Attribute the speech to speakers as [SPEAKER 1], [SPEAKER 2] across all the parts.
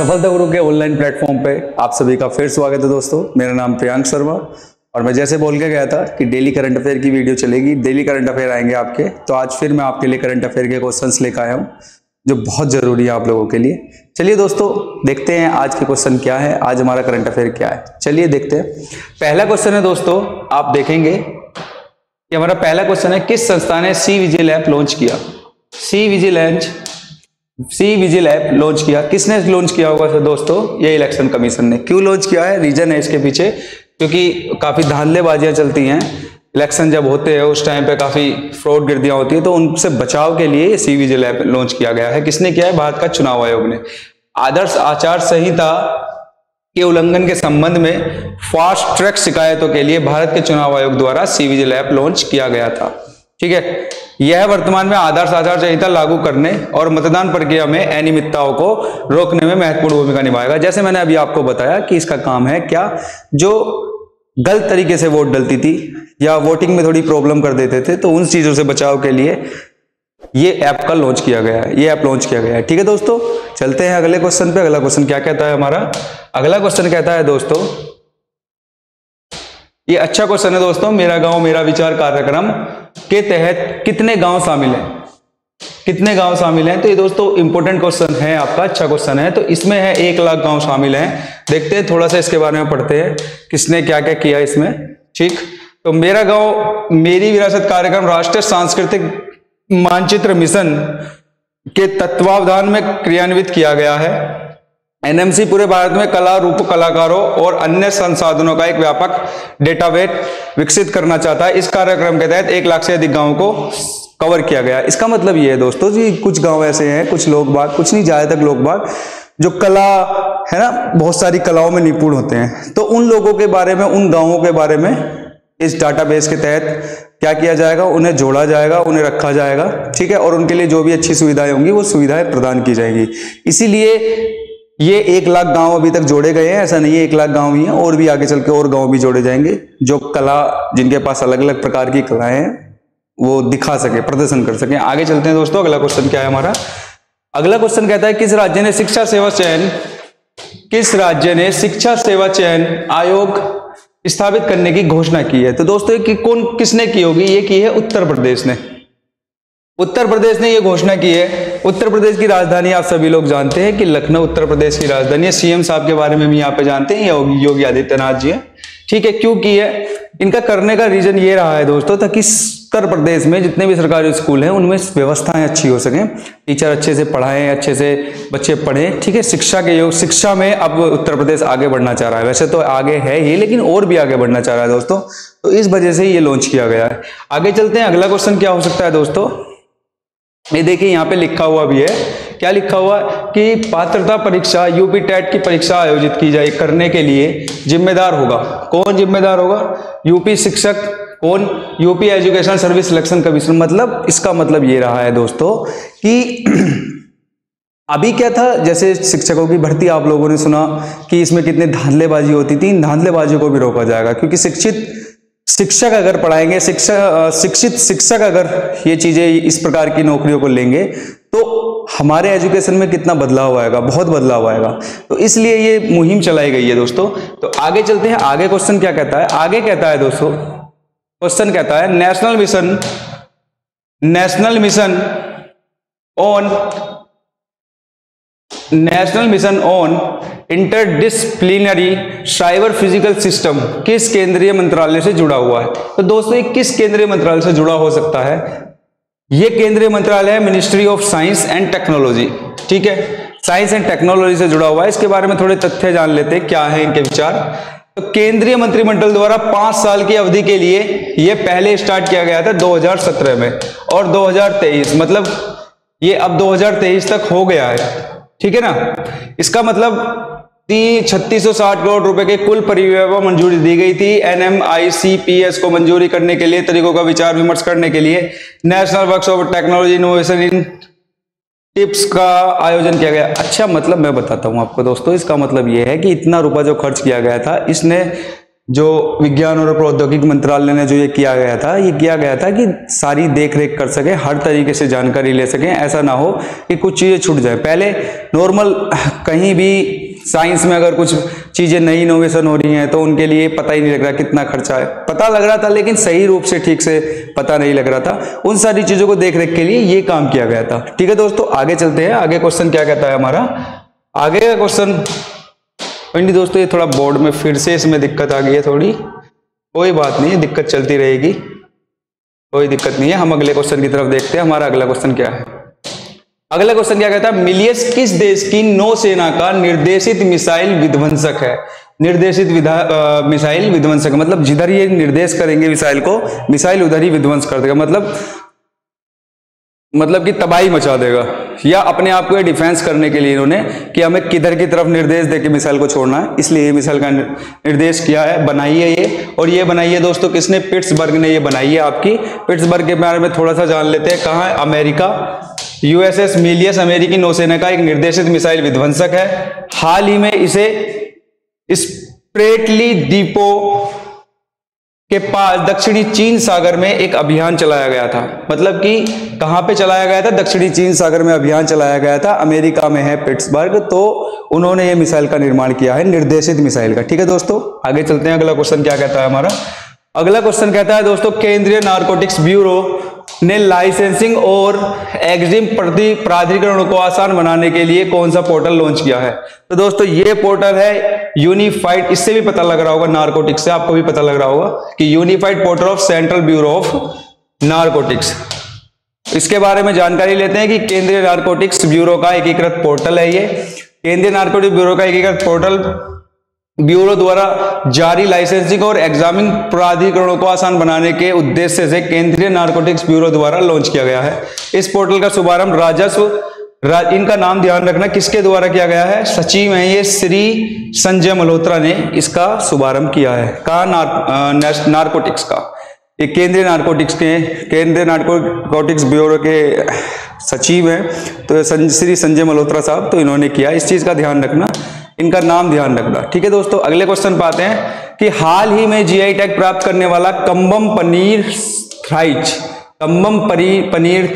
[SPEAKER 1] सफलता गुरु के online platform पे आप सभी का फिर स्वागत है दोस्तों। मेरा नाम प्रियांक शर्मा और मैं जैसे बोल के गया था कि डेली करंट अफेयर की वीडियो चलेगी, डेली करंट अफेयर आएंगे आपके। तो आज फिर मैं आपके लिए करंट अफेयर के क्वेश्चंस लेकर आया हूँ जो बहुत जरूरी है आप लोगों के लिए। चलिए दोस्तों देखते हैं आज के क्वेश्चन क्या है, आज हमारा करंट अफेयर क्या है। चलिए देखते हैं। पहला क्वेश्चन है दोस्तों, आप देखेंगे कि हमारा पहला क्वेश्चन है, किस संस्था ने सी विजिल ऐप लॉन्च किया? सी विजिल ऐप लॉन्च किया, किसने लॉन्च किया होगा दोस्तों? ये इलेक्शन कमीशन ने। क्यों लॉन्च किया है, रीजन है इसके पीछे, क्योंकि काफी धांधलेबाजियां चलती हैं। इलेक्शन जब होते हैं उस टाइम पे काफी फ्रॉड गिरदियां होती है, तो उनसे बचाव के लिए सी विजिल ऐप लॉन्च किया गया है। किसने किया है? भारत का चुनाव आयोग ने। आदर्श आचार संहिता के उल्लंघन के संबंध में फास्ट ट्रैक शिकायतों के लिए भारत के चुनाव आयोग द्वारा सी विजिल ऐप लॉन्च किया गया था। ठीक है, यह वर्तमान में आदर्श आचार संहिता लागू करने और मतदान प्रक्रिया में अनियमितताओं को रोकने में महत्वपूर्ण भूमिका निभाएगा। जैसे मैंने अभी आपको बताया कि इसका काम है क्या, जो गलत तरीके से वोट डलती थी या वोटिंग में थोड़ी प्रॉब्लम कर देते थे, तो उन चीजों से बचाव के लिए ये ऐप का लॉन्च किया गया है, ये ऐप लॉन्च किया गया है। ठीक है दोस्तों, चलते हैं अगले क्वेश्चन पे। अगला क्वेश्चन क्या कहता है हमारा? अगला क्वेश्चन कहता है दोस्तों, ये अच्छा क्वेश्चन है दोस्तों, मेरा गांव मेरा विचार कार्यक्रम के तहत कितने गांव शामिल हैं? कितने गांव शामिल हैं? तो ये दोस्तों इंपॉर्टेंट क्वेश्चन है आपका, अच्छा क्वेश्चन है। तो इसमें है 1 लाख गांव शामिल हैं। देखते हैं थोड़ा सा इसके बारे में, पढ़ते हैं किसने क्या क्या किया इसमें। ठीक, तो मेरा गांव मेरी विरासत कार्यक्रम राष्ट्रीय सांस्कृतिक मानचित्र मिशन के तत्वावधान में क्रियान्वित किया गया है। एनएमसी पूरे भारत में कला, रूप कलाकारों और अन्य संसाधनों का एक व्यापक डेटाबेस विकसित करना चाहता है। इस कार्यक्रम के तहत 1 लाख से अधिक गांवों को कवर किया गया। इसका मतलब ये है दोस्तों जी, कुछ गांव ऐसे हैं, कुछ लोग बाग, कुछ नहीं ज्यादातर लोग बाग जो कला है ना, बहुत सारी कलाओं में निपुण होते हैं, तो उन लोगों के बारे में, उन गांवों के बारे में इस डाटाबेस के तहत क्या किया जाएगा? उन्हें जोड़ा जाएगा, उन्हें रखा जाएगा। ठीक है, और उनके लिए जो भी अच्छी सुविधाएं होंगी वो सुविधाएं प्रदान की जाएंगी। इसीलिए ये 1 लाख गांव अभी तक जोड़े गए हैं। ऐसा नहीं है 1 लाख गांव ही है, और भी आगे चल के और गांव भी जोड़े जाएंगे जो कला, जिनके पास अलग अलग प्रकार की कलाएं हैं, वो दिखा सके, प्रदर्शन कर सके। आगे चलते हैं दोस्तों। अगला क्वेश्चन क्या है हमारा? अगला क्वेश्चन कहता है, किस राज्य ने शिक्षा सेवा चयन आयोग स्थापित करने की घोषणा की है? तो दोस्तों कि किसने की होगी? ये की है उत्तर प्रदेश ने। उत्तर प्रदेश ने ये घोषणा की है। उत्तर प्रदेश की राजधानी आप सभी लोग जानते हैं कि लखनऊ उत्तर प्रदेश की राजधानी है। सीएम साहब के बारे में भी यहाँ पे जानते हैं, योगी आदित्यनाथ जी है। ठीक है, क्यों की है? इनका करने का रीजन ये रहा है दोस्तों, ताकि उत्तर प्रदेश में जितने भी सरकारी स्कूल हैं उनमें व्यवस्थाएं अच्छी हो सकें, टीचर अच्छे से पढ़ाएं, अच्छे से बच्चे पढ़ें। ठीक है, शिक्षा में अब उत्तर प्रदेश आगे बढ़ना चाह रहा है। वैसे तो आगे है ही, लेकिन और भी आगे बढ़ना चाह रहा है दोस्तों, तो इस वजह से ये लॉन्च किया गया है। आगे चलते हैं। अगला क्वेश्चन क्या हो सकता है दोस्तों? ये देखिए यहाँ पे लिखा हुआ भी है, क्या लिखा हुआ कि पात्रता परीक्षा यूपी टेट की परीक्षा आयोजित की जाए करने के लिए जिम्मेदार होगा। कौन जिम्मेदार होगा? यूपी शिक्षक। कौन? UP education service selection commission. मतलब इसका मतलब ये रहा है दोस्तों कि अभी क्या था, जैसे शिक्षकों की भर्ती आप लोगों ने सुना कि इसमें कितने धांधलेबाजी होती थी, इन धांधलेबाजियों को भी रोका जाएगा, क्योंकि शिक्षक अगर पढ़ाएंगे, शिक्षित शिक्षक अगर ये चीजें इस प्रकार की नौकरियों को लेंगे, तो हमारे एजुकेशन में कितना बदलाव आएगा, बहुत बदलाव आएगा। तो इसलिए ये मुहिम चलाई गई है दोस्तों। तो आगे चलते हैं। आगे क्वेश्चन क्या कहता है? आगे कहता है दोस्तों, क्वेश्चन कहता है, national mission on interdisciplinary cyber physical system किस केंद्रीय मंत्रालय से जुड़ा हुआ है? तो दोस्तों ये किस केंद्रीय मंत्रालय से जुड़ा हो सकता है? ये केंद्रीय मंत्रालय है ministry of science and technology. ठीक है, साइंस एंड टेक्नोलॉजी से जुड़ा हुआ है। इसके बारे में थोड़े तथ्य जान लेते हैं, क्या है इनके विचार। तो केंद्रीय मंत्रिमंडल द्वारा 5 साल की अवधि के लिए ये पहले स्टार्ट किया गया था 2017 में, और 2023, मतलब ये अब 2023 तक हो गया है। ठीक है ना, इसका मतलब 3660 करोड़ रुपए के कुल परिव्यय को मंजूरी दी गई थी। NMICPS को मंजूरी करने के लिए तरीकों का विचार विमर्श करने के लिए national workshop technology innovation in tips का आयोजन किया गया। अच्छा, मतलब मैं बताता हूं आपको दोस्तों, इसका मतलब यह है कि इतना रुपया जो खर्च किया गया था, इसने जो विज्ञान और प्रौद्योगिकी मंत्रालय ने जो ये किया गया था, ये किया गया था कि सारी देख रेख कर सके, हर तरीके से जानकारी ले सकें, ऐसा ना हो कि कुछ चीज़ें छूट जाए। पहले नॉर्मल कहीं भी साइंस में अगर कुछ चीज़ें नई इनोवेशन हो रही हैं तो उनके लिए पता ही नहीं लग रहा कितना खर्चा है, पता लग रहा था लेकिन सही रूप से ठीक से पता नहीं लग रहा था। उन सारी चीज़ों को देख रेख के लिए ये काम किया गया था। ठीक है दोस्तों, आगे चलते हैं। आगे क्वेश्चन क्या कहता है हमारा, आगे का क्वेश्चन। नहीं दोस्तों, ये थोड़ा बोर्ड में फिर से इसमें दिक्कत आ गई है थोड़ी, कोई बात नहीं, दिक्कत चलती रहेगी, कोई दिक्कत नहीं है। हम अगले क्वेश्चन की तरफ देखते हैं। हमारा अगला क्वेश्चन क्या है, अगला क्वेश्चन क्या कहता है, मिलियस किस देश की नौसेना का निर्देशित मिसाइल विध्वंसक है। निर्देशित मिसाइल विध्वंसक मतलब जिधर ये निर्देश करेंगे मिसाइल को, मिसाइल उधर ही विध्वंस कर देगा, मतलब कि तबाही मचा देगा, या अपने आप को डिफेंस करने के लिए इन्होंने कि हमें किधर की तरफ निर्देश देके मिसाइल को छोड़ना है, इसलिए ये मिसाइल का निर्देश किया है, बनाई है ये। और ये बनाई है दोस्तों किसने, पिट्सबर्ग ने ये बनाई है। आपकी पिट्सबर्ग के बारे में थोड़ा सा जान लेते हैं। कहाँ है, अमेरिका। यूएसएस मिलियस अमेरिकी नौसेना का एक निर्देशित मिसाइल विध्वंसक है। हाल ही में इसे स्प्रेटली द्वीपों के पास दक्षिणी चीन सागर में एक अभियान चलाया गया था। मतलब कि कहां पे चलाया गया था, दक्षिणी चीन सागर में अभियान चलाया गया था। अमेरिका में है पिट्सबर्ग, तो उन्होंने ये मिसाइल का निर्माण किया है, निर्देशित मिसाइल का। ठीक है दोस्तों, आगे चलते हैं। अगला क्वेश्चन क्या कहता है हमारा, अगला क्वेश्चन कहता है दोस्तों, केंद्रीय नारकोटिक्स ब्यूरो ने लाइसेंसिंग और एग्जिम प्राधिकरणों को आसान बनाने के लिए कौन सा पोर्टल लॉन्च किया है। तो दोस्तों ये पोर्टल है यूनिफाइड, इससे भी पता लग रहा होगा, नारकोटिक्स से आपको भी पता लग रहा होगा कि unified portal of central bureau of narcotics. इसके बारे में जानकारी लेते हैं कि केंद्रीय नारकोटिक्स ब्यूरो का एकीकृत पोर्टल है ये। केंद्रीय नारकोटिक्स ब्यूरो का एकीकृत पोर्टल ब्यूरो द्वारा जारी लाइसेंसिंग और एग्जामिंग प्राधिकरणों को आसान बनाने के उद्देश्य से केंद्रीय नारकोटिक्स ब्यूरो द्वारा लॉन्च किया गया है। इस पोर्टल का शुभारंभ इनका नाम ध्यान रखना किसके द्वारा किया गया है, सचिव है ये श्री संजय मल्होत्रा ने इसका शुभारंभ किया है। कहा, नारकोटिक्स का, ये केंद्रीय नारकोटिक्स ब्यूरो के सचिव हैं तो श्री संजय मल्होत्रा साहब, तो इन्होंने किया। इस चीज का ध्यान रखना, इनका नाम ध्यान रखना। ठीक है दोस्तों, अगले क्वेश्चन पे आते हैं कि हाल ही में जीआई टैग प्राप्त करने वाला कम्बम पनीर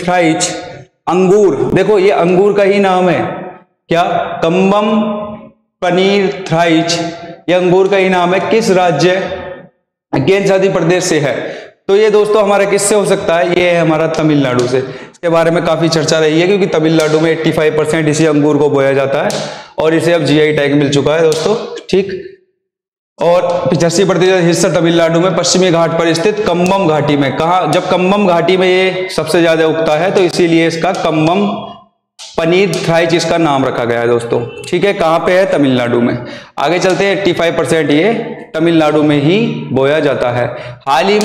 [SPEAKER 1] थ्राइच अंगूर, देखो ये अंगूर का ही नाम है क्या, कम्बम पनीर थ्राइच, ये अंगूर का ही नाम है, किस राज्य केंद्र शासित प्रदेश से है। तो ये दोस्तों हमारा किससे हो सकता है, ये है हमारा तमिलनाडु से। इसके बारे में काफी चर्चा रही है क्योंकि तमिलनाडु में 85% इसी अंगूर को बोया जाता है और इसे अब जीआई टैग मिल चुका है दोस्तों। ठीक, और 85% हिस्सा तमिलनाडु में पश्चिमी घाट पर स्थित कम्बम घाटी में। कहा, जब कम्बम घाटी में ये सबसे ज्यादा उगता है तो इसीलिए इसका कम्बम पनीर थ्राइच इसका नाम रखा गया है दोस्तों। ठीक है, कहां पे है, तमिलनाडु में। आगे चलते हैं, 85% ये तमिलनाडु में ही बोया जाता है। हाल ही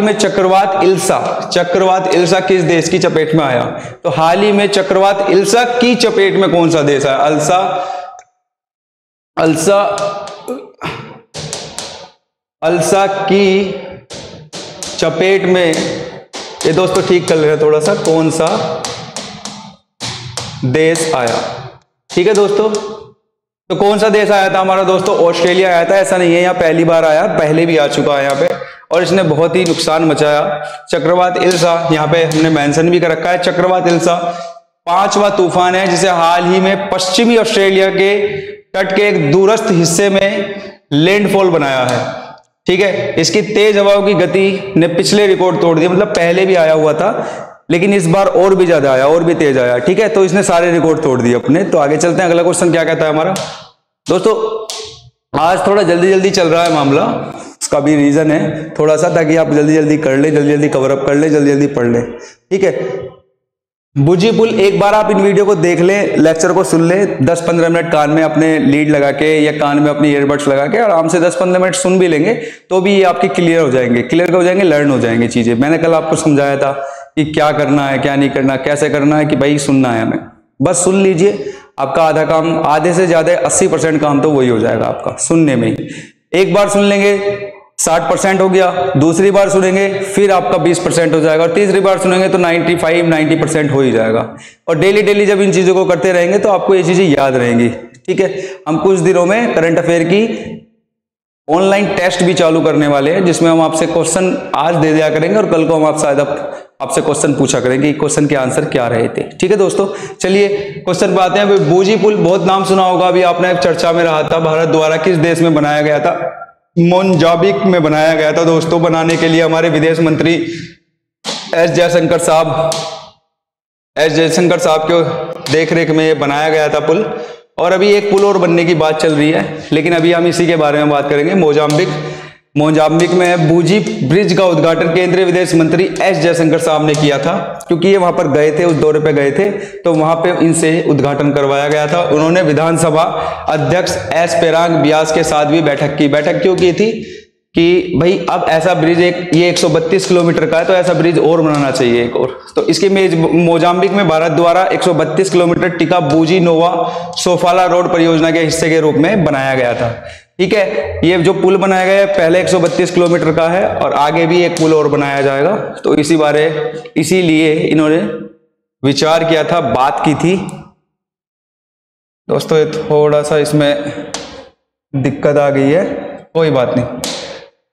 [SPEAKER 1] में चक्रवात इल्सा किस देश की चपेट में आया। तो हाल ही में चक्रवात इल्सा की चपेट में कौन सा देश है, अल्सा की चपेट में, ये दोस्तों ठीक कर ले रहे थोड़ा सा, कौन सा देश आया। ठीक है दोस्तों, तो कौन सा देश आया था हमारा दोस्तों, ऑस्ट्रेलिया आया था। ऐसा नहीं है यहाँ पहली बार आया, पहले भी आ चुका है यहाँ पे और इसने बहुत ही नुकसान मचाया। चक्रवात इल्सा यहाँ पे हमने मेंशन भी कर रखा है। चक्रवात इल्सा 5वां तूफान है जिसे हाल ही में पश्चिमी ऑस्ट्रेलिया के तट के एक दूरस्थ हिस्से में लैंडफॉल बनाया है। ठीक है, इसकी तेज हवाओं की गति ने पिछले रिकॉर्ड तोड़ दिया, मतलब पहले भी आया हुआ था लेकिन इस बार और भी ज्यादा आया, और भी तेज आया। ठीक है, तो इसने सारे रिकॉर्ड तोड़ दिए अपने। तो आगे चलते हैं, अगला क्वेश्चन क्या कहता है हमारा दोस्तों। आज थोड़ा जल्दी जल्दी चल रहा है मामला, उसका भी रीजन है थोड़ा सा, ताकि आप जल्दी जल्दी कर ले, जल्दी जल्दी कवर अप कर ले, जल्दी जल्दी पढ़ ले। ठीक है, बुझी पुल, एक बार आप इन वीडियो को देख लें, लेक्चर को सुन ले, 10-15 मिनट कान में अपने लीड लगा के या कान में अपनी ईयरबड्स लगा के आराम से 10-15 मिनट सुन भी लेंगे तो भी ये आपके क्लियर हो जाएंगे, लर्न हो जाएंगे चीजें। मैंने कल आपको समझाया था कि क्या करना है, क्या नहीं करना, कैसे करना है, कि भाई सुनना है हमें, बस सुन लीजिए, आपका आधा काम, आधे से ज्यादा 80% काम तो वही हो जाएगा आपका सुनने में ही। एक बार सुन लेंगे 60% हो गया, दूसरी बार सुनेंगे फिर आपका 20% हो जाएगा और तीसरी बार सुनेंगे तो 95-90% हो ही जाएगा। और डेली जब इन चीजों को करते रहेंगे तो आपको ये चीजें याद रहेंगी। ठीक है, हम कुछ दिनों में करंट अफेयर की ऑनलाइन टेस्ट भी चालू करने वाले हैं, जिसमें हम आपसे क्वेश्चन आज दे दिया करेंगे और कल को हम आपसे क्वेश्चन पूछा करेंगे कि क्वेश्चन के आंसर क्या रहे थे। ठीक है दोस्तों, चलिए क्वेश्चन पे आते हैं। बूजी पुल बहुत नाम सुना होगा, अभी आपने चर्चा में रहा था। भारत द्वारा किस देश में बनाया गया था? मोजाम्बिक में बनाया गया था दोस्तों। बनाने के लिए हमारे विदेश मंत्री एस जयशंकर साहब के देखरेख में ये बनाया गया था पुल। और अभी एक पुल और बनने की बात चल रही है, लेकिन अभी हम इसी के बारे में बात करेंगे। मोजाम्बिक में बूजी ब्रिज का उद्घाटन केंद्रीय विदेश मंत्री एस जयशंकर साहब ने किया था, क्योंकि ये वहां पर गए थे, उस दौरे पे गए थे, तो वहां पे इनसे उद्घाटन करवाया गया था। उन्होंने विधानसभा अध्यक्ष एस पेरांग ब्यास के साथ भी बैठक की। बैठक क्यों की थी? कि भाई अब ऐसा ब्रिज ये 132 किलोमीटर का है, तो ऐसा ब्रिज और बनाना चाहिए एक और। तो इसके मोजाम्बिक में भारत द्वारा 132 किलोमीटर टिका बूजी नोवा सोफाला रोड परियोजना के हिस्से के रूप में बनाया गया था। ठीक है, ये जो पुल बनाया गया है पहले 132 किलोमीटर का है और आगे भी एक पुल और बनाया जाएगा। तो इसीलिए इन्होंने विचार किया था, बात की थी दोस्तों। थोड़ा सा इसमें दिक्कत आ गई है, कोई बात नहीं।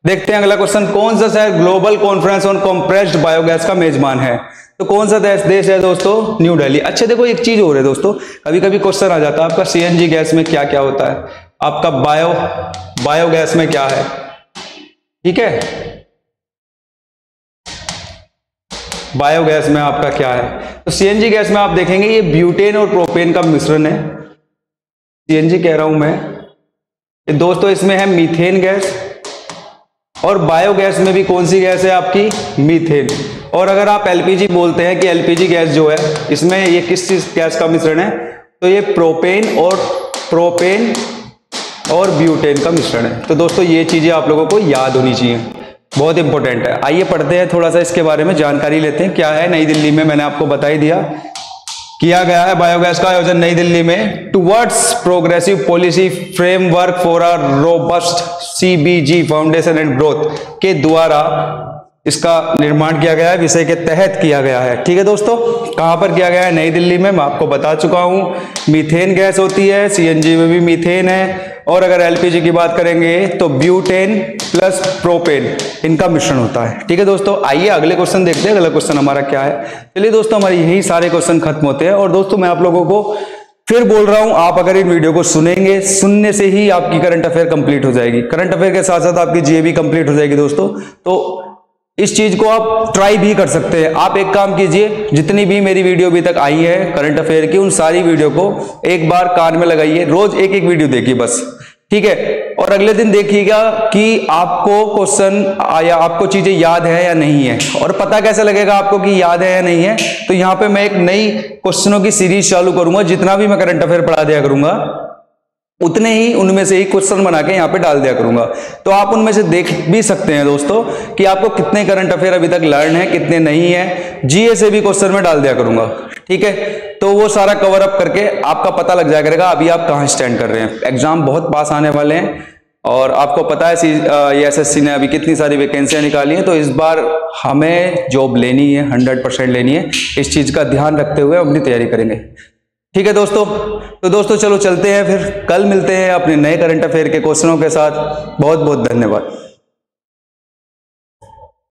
[SPEAKER 1] देखते हैं अगला क्वेश्चन। कौन सा शहर global conference on compressed biogas का मेजबान है? तो कौन सा देश है दोस्तों? न्यू दिल्ली। अच्छा देखो, एक चीज और है दोस्तों, कभी कभी क्वेश्चन आ जाता है आपका सीएनजी गैस में क्या क्या होता है, आपका बायोगैस में क्या है। ठीक है, बायोगैस में आपका क्या है? तो सीएनजी गैस में आप देखेंगे ये ब्यूटेन और प्रोपेन का मिश्रण है। सीएनजी कह रहा हूं मैं दोस्तों, इसमें है मीथेन गैस, और बायोगैस में भी कौन सी गैस है आपकी? मीथेन। और अगर आप एलपीजी बोलते हैं कि एलपीजी गैस जो है, इसमें ये किस चीज गैस का मिश्रण है? तो ये प्रोपेन और ब्यूटेन का मिश्रण है। तो दोस्तों ये चीजें आप लोगों को याद होनी चाहिए, बहुत इंपॉर्टेंट है। आइए पढ़ते हैं, थोड़ा सा इसके बारे में जानकारी लेते हैं। क्या है? नई दिल्ली में मैंने आपको बता ही दिया, किया गया है बायोगैस का आयोजन नई दिल्ली में towards progressive policy framework for a robust CBG foundation and growth के द्वारा इसका निर्माण किया गया है, विषय के तहत किया गया है। ठीक है दोस्तों, कहां पर किया गया है? नई दिल्ली में। मैं आपको बता चुका हूं मीथेन गैस होती है, सीएनजी में भी मीथेन है, और अगर एलपीजी की बात करेंगे तो ब्यूटेन प्लस प्रोपेन, इनका मिश्रण होता है। ठीक है दोस्तों, आइए अगले क्वेश्चन देखते हैं। अगला क्वेश्चन हमारा क्या है? चलिए दोस्तों, हमारे यही सारे क्वेश्चन खत्म होते हैं। और दोस्तों मैं आप लोगों को फिर बोल रहा हूं, आप अगर इन वीडियो को सुनेंगे, सुनने से ही आपकी करंट अफेयर कंप्लीट हो जाएगी। करंट अफेयर के साथ साथ आपकी जीए भी कंप्लीट हो जाएगी दोस्तों। तो इस चीज को आप ट्राई भी कर सकते हैं। आप एक काम कीजिए, जितनी भी मेरी वीडियो अभी तक आई है करंट अफेयर की, उन सारी वीडियो को एक बार कान में लगाइए, रोज एक एक वीडियो देखिए बस। ठीक है, और अगले दिन देखिएगा कि आपको क्वेश्चन या आपको चीजें याद है या नहीं है। और पता कैसे लगेगा आपको कि याद है या नहीं है? तो यहाँ पे मैं एक नई क्वेश्चनों की सीरीज चालू करूंगा। जितना भी मैं करंट अफेयर पढ़ा दिया करूंगा, उतने ही उनमें से ही क्वेश्चन बना के यहाँ पे डाल दिया करूंगा। तो आप उनमें से देख भी सकते हैं दोस्तों कि आपको कितने करंट अफेयर अभी तक लर्न है, कितने नहीं है। जीए से भी क्वेश्चन में डाल दिया करूंगा। ठीक है, तो वो सारा कवर अप करके आपका पता लग जाया करेगा अभी आप कहाँ स्टैंड कर रहे हैं। एग्जाम बहुत पास आने वाले हैं, और आपको पता है एसएससी ने अभी कितनी सारी वैकेंसियां निकाली हैं। तो इस बार हमें जॉब लेनी है, 100% लेनी है। इस चीज का ध्यान रखते हुए अपनी तैयारी करेंगे। ठीक है दोस्तों, तो दोस्तों चलो चलते हैं, फिर कल मिलते हैं अपने नए करंट अफेयर के क्वेश्चनों के साथ। बहुत बहुत धन्यवाद।